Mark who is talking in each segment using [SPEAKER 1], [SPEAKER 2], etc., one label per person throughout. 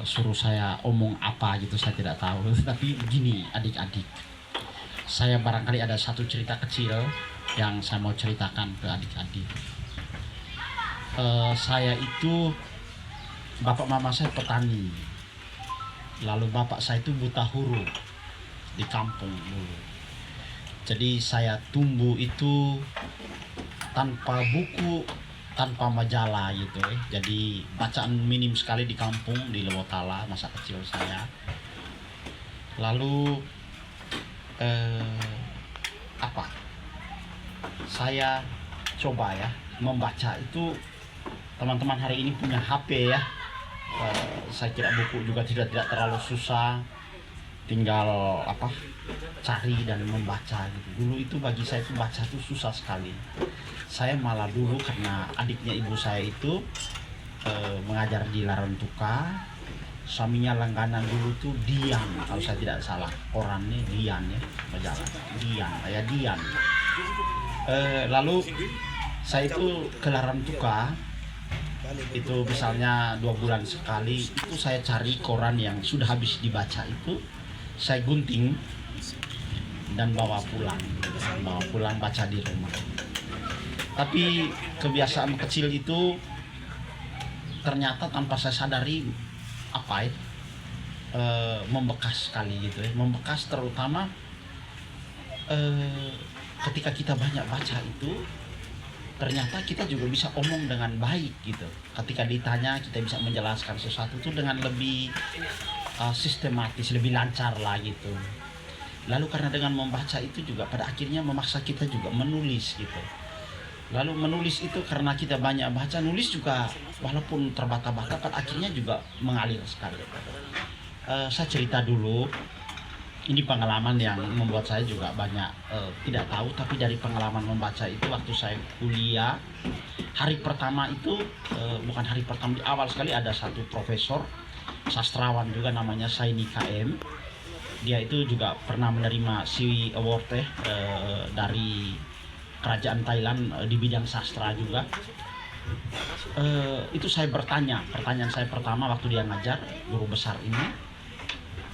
[SPEAKER 1] suruh saya omong apa gitu, saya tidak tahu. Tapi begini adik-adik, saya barangkali ada satu cerita kecil yang saya mau ceritakan ke adik-adik. Saya itu, bapak mama saya petani, lalu bapak saya itu buta huruf di kampung dulu. Jadi saya tumbuh itu tanpa buku, tanpa majalah gitu ya. Jadi bacaan minim sekali di kampung, di Lewotala masa kecil saya. Lalu saya coba ya membaca itu. Teman-teman hari ini punya HP ya. Saya kira buku juga tidak terlalu susah, tinggal cari dan membaca gitu. Dulu itu bagi saya itu baca itu susah sekali. Saya malah dulu karena adiknya ibu saya itu mengajar di Larantuka, suaminya langganan dulu tuh Dian, kalau saya tidak salah korannya Dian ya, majalah Dian, kayak Dian. Lalu saya itu ke Larantuka itu misalnya 2 bulan sekali, itu saya cari koran yang sudah habis dibaca itu, saya gunting dan bawa pulang baca di rumah. Tapi kebiasaan kecil itu ternyata tanpa saya sadari membekas sekali gitu ya. Membekas terutama ketika kita banyak baca itu, ternyata kita juga bisa omong dengan baik gitu. Ketika ditanya kita bisa menjelaskan sesuatu itu dengan lebih sistematis, lebih lancar lah gitu. Lalu karena dengan membaca itu juga pada akhirnya memaksa kita juga menulis gitu. Lalu menulis itu karena kita banyak baca, nulis juga walaupun terbata-bata pada akhirnya juga mengalir sekali. Saya cerita dulu. Ini pengalaman yang membuat saya juga banyak tidak tahu, tapi dari pengalaman membaca itu waktu saya kuliah, hari pertama itu, bukan hari pertama, di awal sekali ada satu profesor, sastrawan juga namanya Saini KM. Dia itu juga pernah menerima CW Award dari kerajaan Thailand di bidang sastra juga. Itu saya pertanyaan saya pertama waktu dia ngajar, guru besar ini.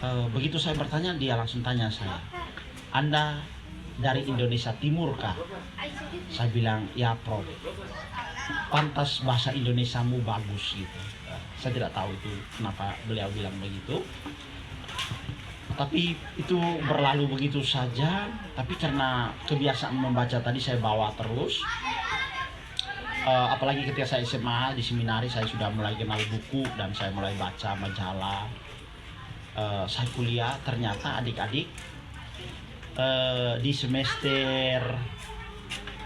[SPEAKER 1] Begitu saya bertanya, dia langsung tanya saya, "Anda dari Indonesia Timur kah?" Saya bilang, "Ya Prof, pantas bahasa Indonesiamu bagus gitu." Saya tidak tahu itu kenapa beliau bilang begitu. Tapi itu berlalu begitu saja. Tapi karena kebiasaan membaca tadi saya bawa terus. Apalagi ketika saya SMA di seminari, saya sudah mulai kenal buku dan saya mulai baca majalah. Saya kuliah, ternyata adik-adik di semester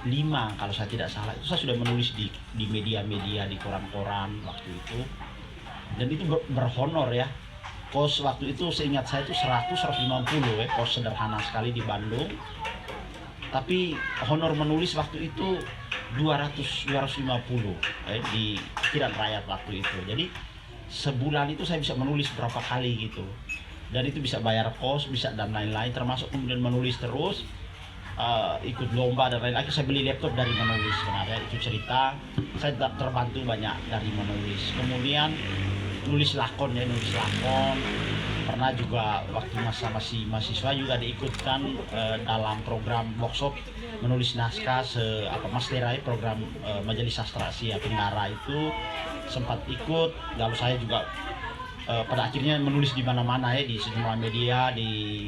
[SPEAKER 1] 5 kalau saya tidak salah itu saya sudah menulis di media-media, di koran-koran waktu itu, dan itu berhonor ya. Kos waktu itu seingat saya itu 100-150 ya, kos sederhana sekali di Bandung. Tapi honor menulis waktu itu 200-250 di pikiran rakyat waktu itu. Jadi sebulan itu saya bisa menulis berapa kali gitu, dan itu bisa bayar kos, bisa dan lain-lain, termasuk kemudian menulis terus, ikut lomba dan lain-lain. Saya beli laptop dari menulis sebenarnya, itu cerita saya terbantu banyak dari menulis. Kemudian nulis lakon, pernah juga waktu masih mahasiswa juga diikutkan dalam program workshop menulis naskah Mas Terai, program Majelis Sastra Asia Tenggara itu sempat ikut. Lalu saya juga pada akhirnya menulis di mana-mana ya, di sejumlah media, di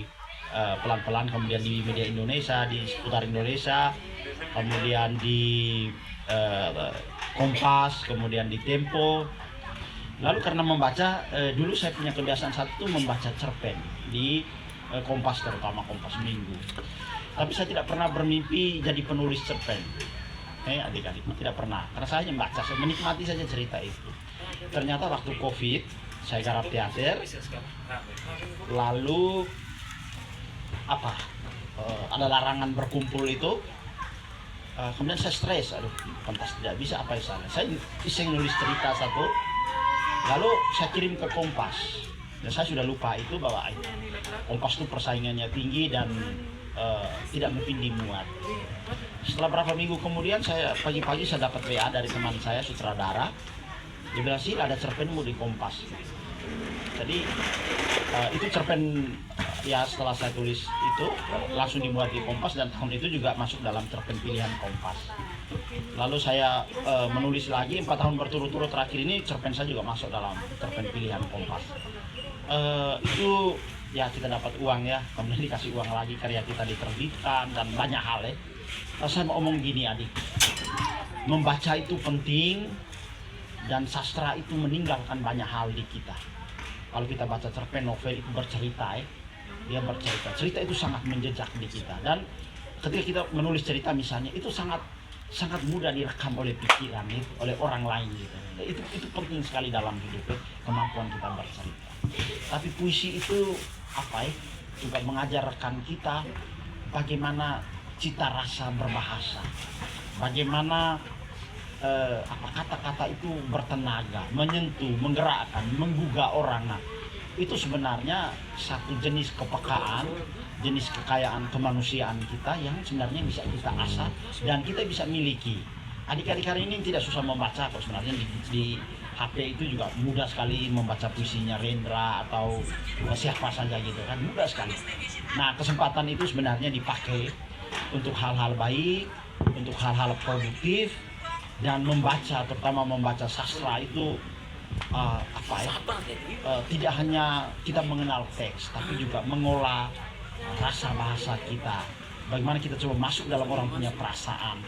[SPEAKER 1] pelan-pelan, kemudian di media Indonesia, di seputar Indonesia, kemudian di Kompas, kemudian di Tempo. Lalu karena membaca, dulu saya punya kebiasaan satu membaca cerpen di Kompas, terutama Kompas Minggu. Tapi saya tidak pernah bermimpi jadi penulis cerpen. Adik-adik, tidak pernah. Karena saya hanya membaca, saya menikmati saja cerita itu. Ternyata waktu COVID, saya garap teater. Lalu ada larangan berkumpul itu. Kemudian saya stres, pantas tidak bisa apa yang salah. Saya iseng nulis cerita satu. Lalu saya kirim ke Kompas, dan saya sudah lupa itu bahwa Kompas itu persaingannya tinggi dan tidak mungkin dimuat. Setelah berapa minggu kemudian, pagi-pagi saya dapat WA dari teman saya sutradara. Dia bilang, "Sih, ada cerpenmu di Kompas." Jadi itu cerpen ya setelah saya tulis itu langsung dibuat di Kompas, dan tahun itu juga masuk dalam cerpen pilihan Kompas. Lalu saya menulis lagi 4 tahun berturut-turut terakhir ini, cerpen saya juga masuk dalam cerpen pilihan Kompas. Itu ya kita dapat uang ya, kemudian dikasih uang lagi, karya kita diterbitkan dan banyak hal ya. Saya mau omong gini adik, membaca itu penting dan sastra itu meninggalkan banyak hal di kita. Kalau kita baca cerpen novel itu bercerita ya, dia bercerita, cerita itu sangat menjejak di kita, dan ketika kita menulis cerita misalnya itu sangat mudah direkam oleh pikiran ya, oleh orang lain gitu. Itu penting sekali dalam hidup ya, kemampuan kita bercerita. Tapi puisi itu apa ya, juga mengajarkan kita bagaimana cita rasa berbahasa, bagaimana kata-kata itu bertenaga, menyentuh, menggerakkan, menggugah orang. Nah, itu sebenarnya satu jenis kepekaan, jenis kekayaan kemanusiaan kita yang sebenarnya bisa kita asah dan kita bisa miliki. Adik-adik hari ini tidak susah membaca kok sebenarnya, di HP itu juga mudah sekali membaca puisinya Rendra atau siapa saja gitu kan, mudah sekali. Nah, kesempatan itu sebenarnya dipakai untuk hal-hal baik, untuk hal-hal produktif, dan membaca, terutama membaca sastra itu tidak hanya kita mengenal teks, tapi juga mengolah rasa bahasa kita. Bagaimana kita coba masuk dalam orang punya perasaan,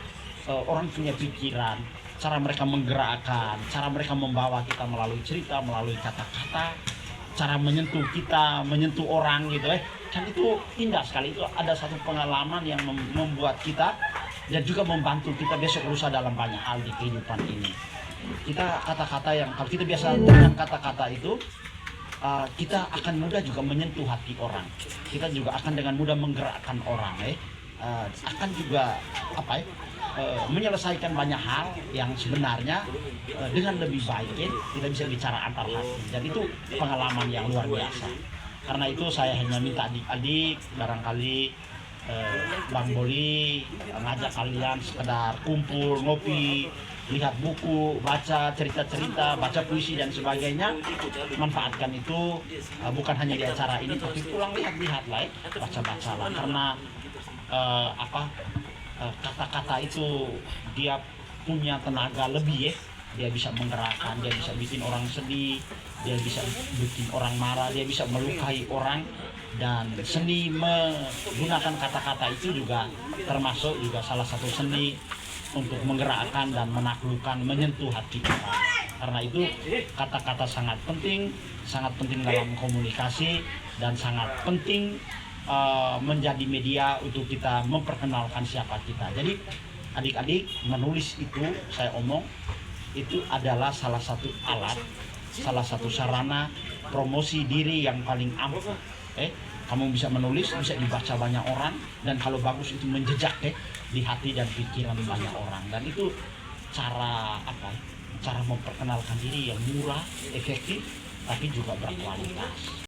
[SPEAKER 1] orang punya pikiran, cara mereka menggerakkan, cara mereka membawa kita melalui cerita, melalui kata-kata, cara menyentuh kita, menyentuh orang gitu ya. Dan itu indah sekali, itu ada satu pengalaman yang membuat kita dan juga membantu kita besok lusa dalam banyak hal di kehidupan ini. Kita kata-kata yang kalau kita biasa dengan kata-kata itu, kita akan mudah juga menyentuh hati orang. Kita juga akan dengan mudah menggerakkan orang, akan juga menyelesaikan banyak hal yang sebenarnya dengan lebih baik. Kita bisa bicara antar hati, dan itu pengalaman yang luar biasa. Karena itu saya hanya minta adik-adik barangkali Bang Boli ngajak kalian sekedar kumpul, ngopi, lihat buku, baca cerita-cerita, baca puisi dan sebagainya. Manfaatkan itu bukan hanya di acara ini, tapi pulang lihat-lihat lah, baca-baca lah. Karena kata-kata itu dia punya tenaga lebih ya. Dia bisa menggerakkan, dia bisa bikin orang sedih, dia bisa bikin orang marah, dia bisa melukai orang. Dan seni menggunakan kata-kata itu juga termasuk juga salah satu seni untuk menggerakkan dan menaklukkan, menyentuh hati kita. Karena itu kata-kata sangat penting dalam komunikasi, dan sangat penting menjadi media untuk kita memperkenalkan siapa kita. Jadi adik-adik, menulis itu saya omong itu adalah salah satu alat, salah satu sarana promosi diri yang paling ampuh. Kamu bisa menulis, bisa dibaca banyak orang, dan kalau bagus itu menjejak di hati dan pikiran banyak orang. Dan itu cara cara memperkenalkan diri yang murah, efektif, tapi juga berkualitas.